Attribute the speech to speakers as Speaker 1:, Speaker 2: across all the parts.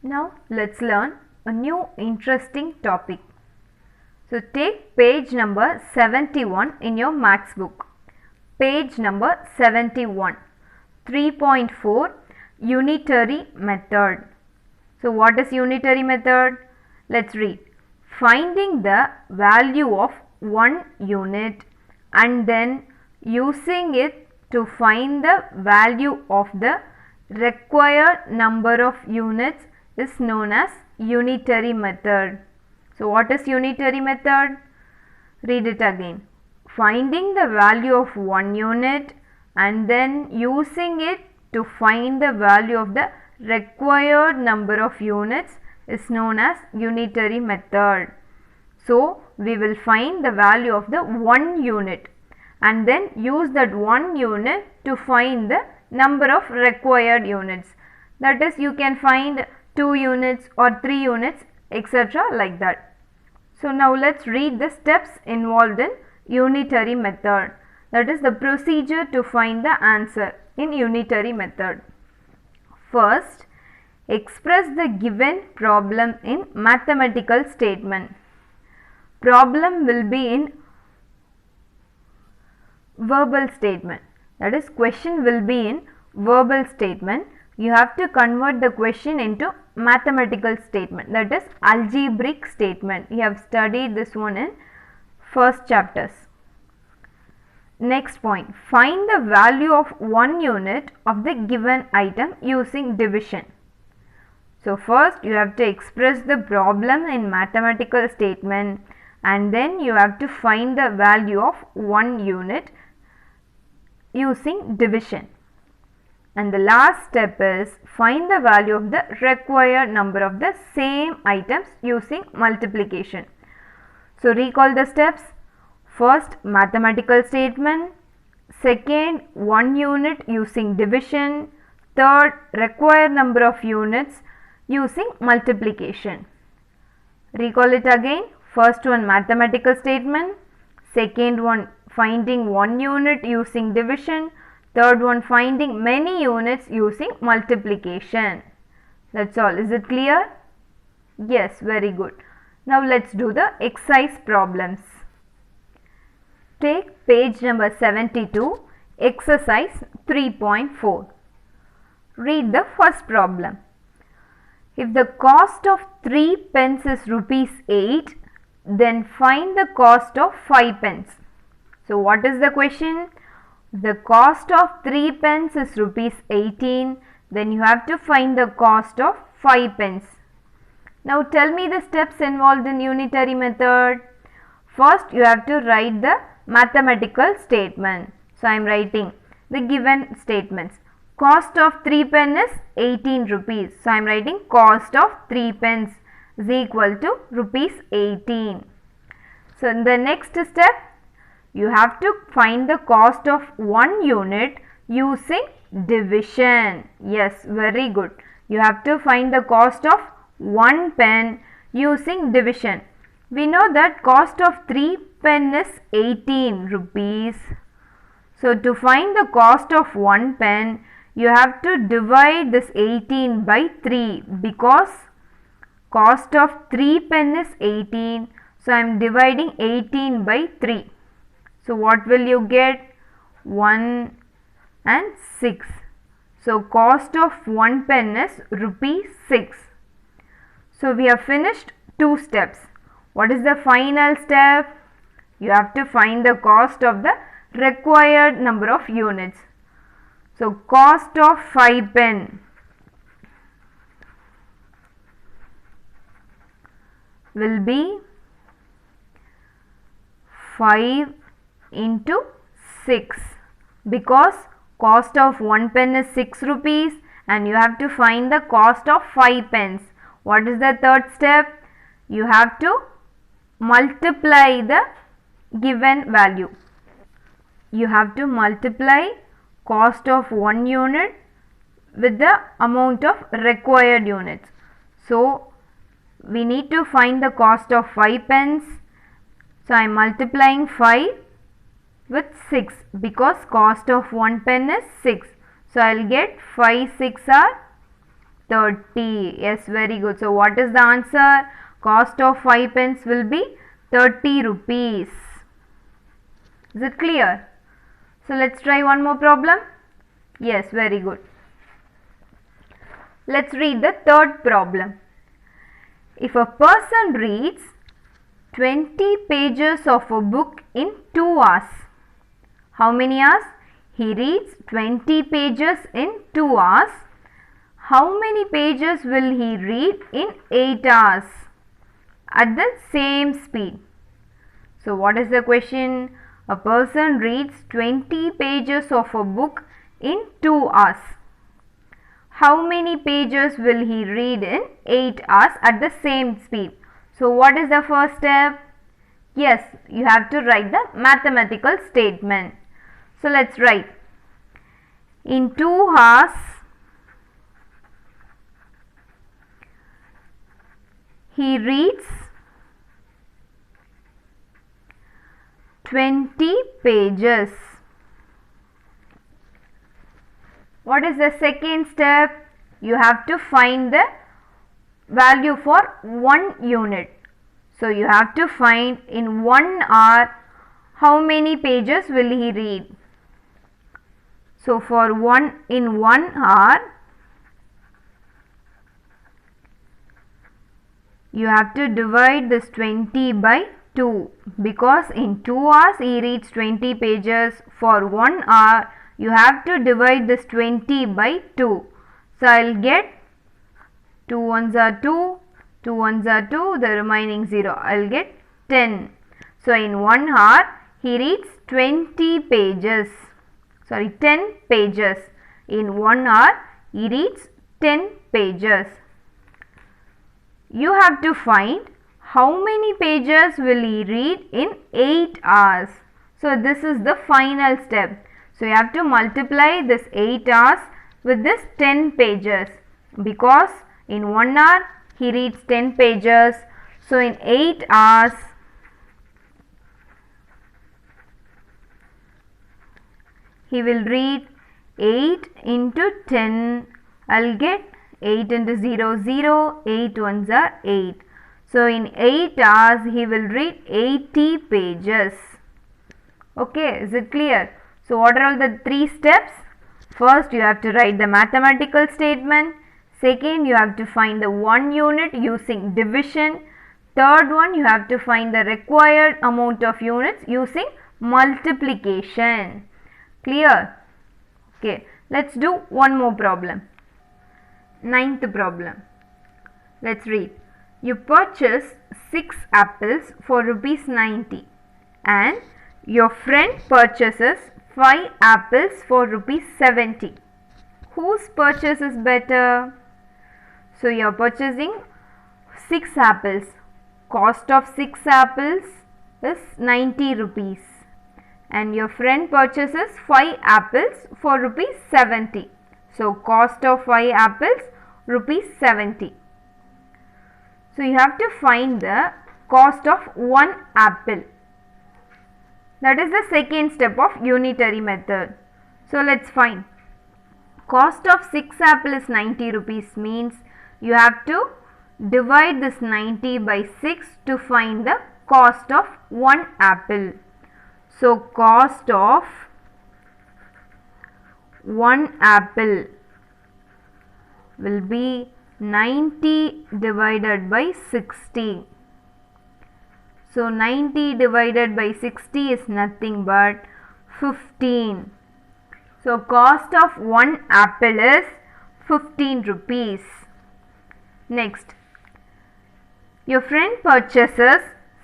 Speaker 1: Now let's learn a new interesting topic. So take page number 71 in your maths book. Page number 71. 3.4 Unitary method. So what is unitary method? Let's read. Finding the value of one unit and then using it to find the value of the required number of units is known as unitary method. So what is unitary method? Read it again. Finding the value of one unit and then using it to find the value of the required number of units is known as unitary method. So we will find the value of the one unit and then use that one unit to find the number of required units. That is, you can find 2 units or 3 units, etc. like that. So now let's read the steps involved in unitary method. That is the procedure to find the answer in unitary method. First, express the given problem in mathematical statement. Problem will be in verbal statement. That is, question will be in verbal statement. You have to convert the question into mathematical statement, that is algebraic statement. You have studied this one in first chapters. Next point, find the value of one unit of the given item using division. So first you have to express the problem in mathematical statement and then you have to find the value of one unit using division. And the last step is find the value of the required number of the same items using multiplication. So recall the steps. First, mathematical statement. Second, one unit using division. Third, required number of units using multiplication. Recall it again. First one, mathematical statement. Second one, finding one unit using division. Third one, finding many units using multiplication. That's all. Is it clear? Yes, very good. Now let's do the exercise problems. Take page number 72, exercise 3.4. Read the first problem. If the cost of 3 pence is rupees 8, then find the cost of 5 pence. So what is the question? The cost of 3 pence is rupees 18, then you have to find the cost of 5 pence. Now tell me the steps involved in unitary method. First you have to write the mathematical statement. So I am writing the given statements. Cost of 3 pence is 18 rupees. So I am writing cost of 3 pence is equal to rupees 18. So in the next step, you have to find the cost of one unit using division. Yes, very good. You have to find the cost of 1 pen using division. We know that cost of 3 pen is 18 rupees. So to find the cost of 1 pen, you have to divide this 18 by 3 because cost of 3 pen is 18. So I am dividing 18 by 3. So what will you get? 1 and 6. So cost of 1 pen is rupees 6. So we have finished 2 steps. What is the final step? You have to find the cost of the required number of units. So cost of 5 pen will be 5 into 6 because cost of 1 pen is 6 rupees and you have to find the cost of 5 pence. What is the third step? You have to multiply the given value. You have to multiply cost of 1 unit with the amount of required units. So we need to find the cost of 5 pence. So I am multiplying 5 with 6 because cost of 1 pen is 6. So I will get 5 6 are 30. Yes, very good. So what is the answer? Cost of 5 pence will be 30 rupees. Is it clear? So let's try one more problem. Yes, very good. Let's read the third problem. If a person reads 20 pages of a book in 2 hours, how many hours? He reads 20 pages in 2 hours. How many pages will he read in 8 hours at the same speed? So what is the question? A person reads 20 pages of a book in 2 hours. How many pages will he read in 8 hours at the same speed? So what is the first step? Yes, you have to write the mathematical statement. So let's write. In 2 hours, he reads 20 pages. What is the second step? You have to find the value for 1 unit. So you have to find in 1 hour how many pages will he read. So for in 1 hour, you have to divide this 20 by 2, because in 2 hours he reads 20 pages. For 1 hour, you have to divide this 20 by 2. So I will get 2 ones are 2, 2 ones are 2, the remaining 0. I will get 10. So in 1 hour, he reads 20 pages. Sorry, 10 pages. In 1 hour, he reads 10 pages. You have to find how many pages will he read in 8 hours. So this is the final step. So you have to multiply this 8 hours with this 10 pages, because in 1 hour he reads 10 pages. So in 8 hours, he will read 8 into 10. I'll get 8 into 0, 0, 8 ones are 8. So in 8 hours, he will read 80 pages. Okay, is it clear? So what are all the 3 steps? First, you have to write the mathematical statement. Second, you have to find the 1 unit using division. Third one, you have to find the required amount of units using multiplication. Clear? Okay, let's do one more problem. 9th problem. Let's read. You purchase 6 apples for rupees 90 and your friend purchases 5 apples for rupees 70. Whose purchase is better? So you are purchasing 6 apples. Cost of 6 apples is 90 rupees. And your friend purchases 5 apples for rupees 70. So cost of 5 apples rupees 70. So you have to find the cost of 1 apple. That is the second step of unitary method. So let's find. Cost of 6 apple is 90 rupees, means you have to divide this 90 by 6 to find the cost of 1 apple. So cost of 1 apple will be 90 divided by 60. So 90 divided by 60 is nothing but 15. So cost of 1 apple is 15 rupees. Next, your friend purchases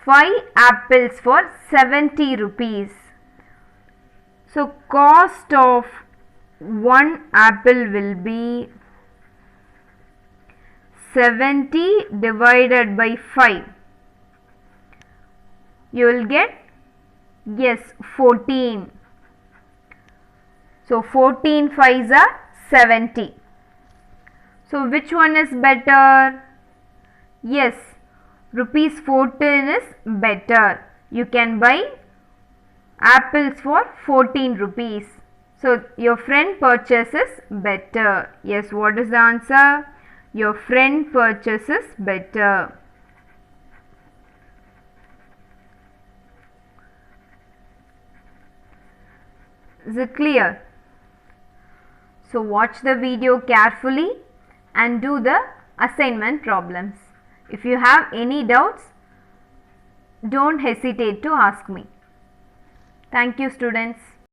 Speaker 1: 5 apples for 70 rupees. So cost of 1 apple will be 70 divided by 5. You will get, yes, 14. So 14 5s are 70. So which one is better? Yes, rupees 14 is better. You can buy apples for 14 rupees. So your friend purchases better. Yes, what is the answer? Your friend purchases better. Is it clear? So watch the video carefully and do the assignment problems. If you have any doubts, don't hesitate to ask me. Thank you, students.